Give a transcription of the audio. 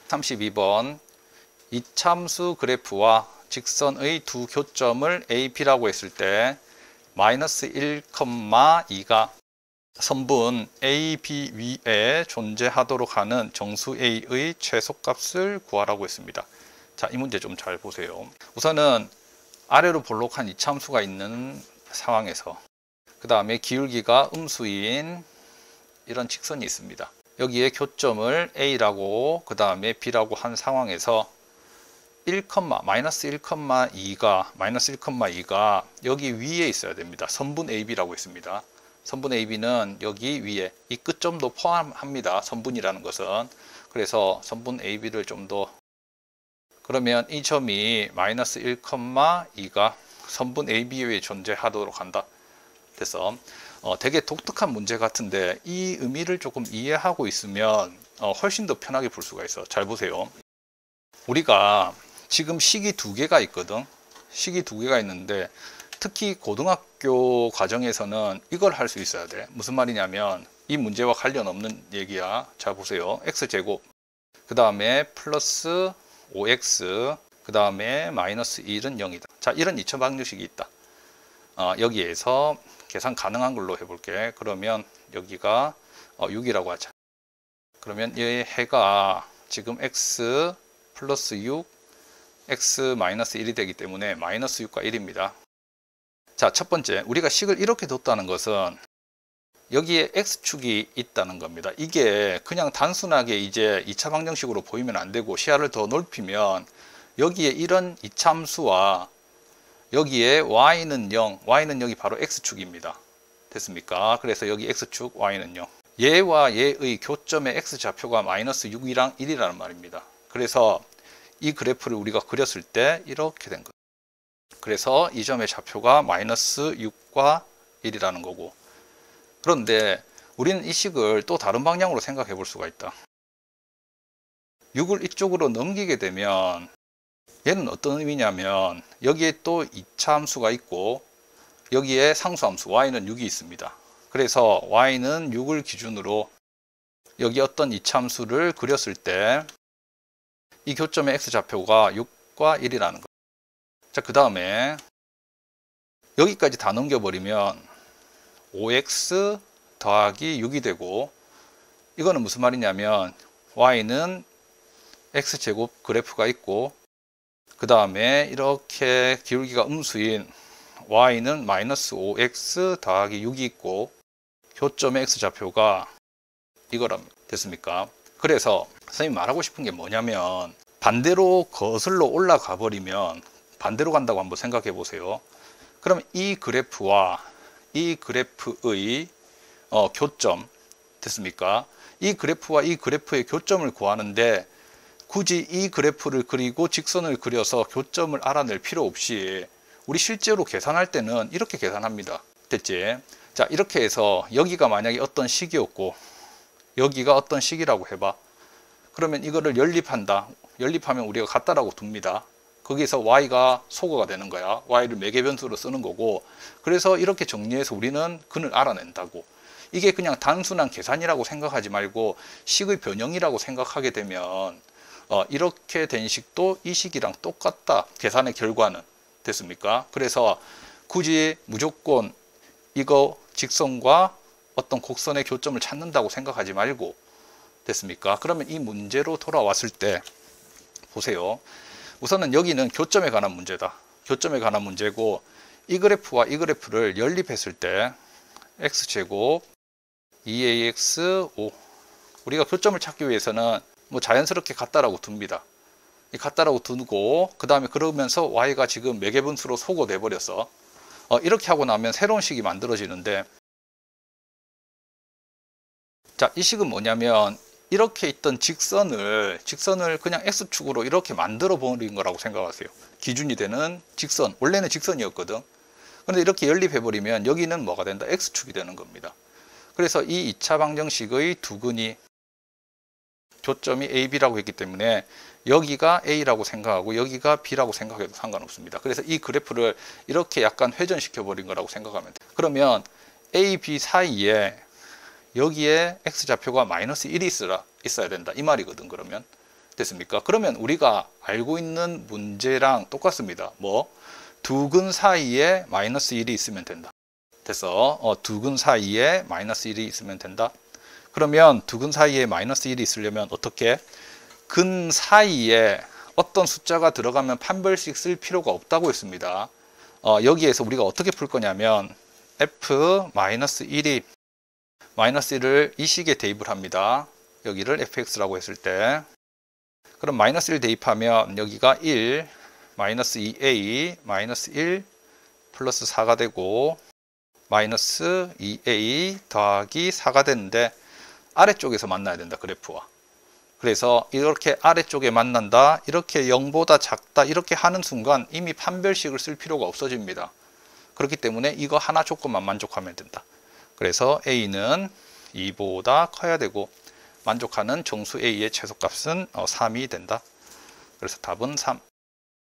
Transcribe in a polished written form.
32번 이참수 그래프와 직선의 두 교점을 A, B라고 했을 때 마이너스 1,2가 선분 A, B 위에 존재하도록 하는 정수 A의 최소값을 구하라고 했습니다. 자, 이 문제 좀 잘 보세요. 우선은 아래로 볼록한 이참수가 있는 상황에서 그 다음에 기울기가 음수인 이런 직선이 있습니다. 여기에 교점을 A라고 그 다음에 B라고 한 상황에서 마이너스 1,2가 여기 위에 있어야 됩니다. 선분 AB라고 했습니다. 선분 AB는 여기 위에 이 끝점도 포함합니다. 선분이라는 것은. 그래서 선분 AB를 좀 더, 그러면 이 점이 마이너스 1,2가 선분 AB 위에 존재하도록 한다. 그래서 되게 독특한 문제 같은데 이 의미를 조금 이해하고 있으면 훨씬 더 편하게 볼 수가 있어. 잘 보세요. 우리가 지금 식이 두 개가 있거든. 식이 두 개가 있는데 특히 고등학교 과정에서는 이걸 할 수 있어야 돼. 무슨 말이냐면 이 문제와 관련 없는 얘기야. 자, 보세요. x제곱 그 다음에 플러스 5x 그 다음에 마이너스 1은 0이다. 자, 이런 이차 방정식이 있다. 여기에서 계산 가능한 걸로 해볼게. 그러면 여기가 6이라고 하자. 그러면 이 해가 지금 x 플러스 6 x 마이너스 1이 되기 때문에 마이너스 6과 1입니다. 자, 첫 번째, 우리가 식을 이렇게 뒀다는 것은 여기에 x축이 있다는 겁니다. 이게 그냥 단순하게 이제 2차 방정식으로 보이면 안 되고 시야를 더 넓히면 여기에 이런 이참수와 여기에 y는 0, y는 여기 바로 x축입니다. 됐습니까? 그래서 여기 x축, y는 0. 얘와 얘의 교점의 x좌표가 마이너스 6이랑 1이라는 말입니다. 그래서 이 그래프를 우리가 그렸을 때 이렇게 된 거예요. 그래서 이 점의 좌표가 마이너스 6과 1이라는 거고. 그런데 우리는 이 식을 또 다른 방향으로 생각해 볼 수가 있다. 6을 이쪽으로 넘기게 되면 얘는 어떤 의미냐면 여기에 또 2차 함수가 있고 여기에 상수함수 y는 6이 있습니다. 그래서 y는 6을 기준으로 여기 어떤 2차 함수를 그렸을 때 이 교점의 x좌표가 6과 1이라는 거예요. 자, 그 다음에 여기까지 다 넘겨버리면 5x 더하기 6이 되고, 이거는 무슨 말이냐면 y는 x제곱 그래프가 있고 그 다음에 이렇게 기울기가 음수인 y는 마이너스 5x 더하기 6이 있고 교점의 x좌표가 이거랍니다. 됐습니까? 그래서 선생님이 말하고 싶은 게 뭐냐면 반대로 거슬러 올라가 버리면 반대로 간다고 한번 생각해 보세요. 그럼 이 그래프와 이 그래프의 교점 됐습니까? 이 그래프와 이 그래프의 교점을 구하는데 굳이 이 그래프를 그리고 직선을 그려서 교점을 알아낼 필요 없이 우리 실제로 계산할 때는 이렇게 계산합니다. 됐지? 자, 이렇게 해서 여기가 만약에 어떤 식이었고 여기가 어떤 식이라고 해봐. 그러면 이거를 연립한다. 연립하면 우리가 같다라고 둡니다. 거기서 y가 소거가 되는 거야. y를 매개변수로 쓰는 거고. 그래서 이렇게 정리해서 우리는 근을 알아낸다고. 이게 그냥 단순한 계산이라고 생각하지 말고 식의 변형이라고 생각하게 되면 이렇게 된 식도 이 식이랑 똑같다. 계산의 결과는. 됐습니까? 그래서 굳이 무조건 이거 직선과 어떤 곡선의 교점을 찾는다고 생각하지 말고, 됐습니까? 그러면 이 문제로 돌아왔을 때 보세요. 우선은 여기는 교점에 관한 문제다. 교점에 관한 문제고, 이 그래프와 이 그래프를 연립했을 때 x제곱 2ax 5, 우리가 교점을 찾기 위해서는 뭐 자연스럽게 같다라고 둡니다. 이 같다라고 두고 그 다음에 그러면서 y가 지금 매개분수로 소거돼 버렸어. 이렇게 하고 나면 새로운 식이 만들어지는데, 자, 이 식은 뭐냐면 이렇게 있던 직선을 그냥 x축으로 이렇게 만들어 버린 거라고 생각하세요. 기준이 되는 직선, 원래는 직선이었거든. 그런데 이렇게 연립해 버리면 여기는 뭐가 된다? x축이 되는 겁니다. 그래서 이 2차 방정식의 두 근이 교점이 a, b라고 했기 때문에 여기가 a라고 생각하고 여기가 b라고 생각해도 상관없습니다. 그래서 이 그래프를 이렇게 약간 회전시켜 버린 거라고 생각하면 돼요. 그러면 a, b 사이에 여기에 x좌표가 마이너스 1이 있어야 된다. 이 말이거든. 그러면 됐습니까? 그러면 우리가 알고 있는 문제랑 똑같습니다. 뭐 두 근 사이에 마이너스 1이 있으면 된다. 됐어. 두 근 사이에 마이너스 1이 있으면 된다. 그러면 두 근 사이에 마이너스 1이 있으려면 어떻게? 근 사이에 어떤 숫자가 들어가면 판별식 쓸 필요가 없다고 했습니다. 여기에서 우리가 어떻게 풀 거냐면 f-1이 마이너스 1을 이 식에 대입을 합니다. 여기를 fx라고 했을 때 그럼 마이너스 1 대입하면 여기가 1 마이너스 2a 마이너스 1 플러스 4가 되고 마이너스 2a 더하기 4가 되는데 아래쪽에서 만나야 된다. 그래프와. 그래서 이렇게 아래쪽에 만난다. 이렇게 0보다 작다. 이렇게 하는 순간 이미 판별식을 쓸 필요가 없어집니다. 그렇기 때문에 이거 하나 조건만 만족하면 된다. 그래서 a는 2보다 커야 되고 만족하는 정수 a의 최소값은 3이 된다. 그래서 답은 3.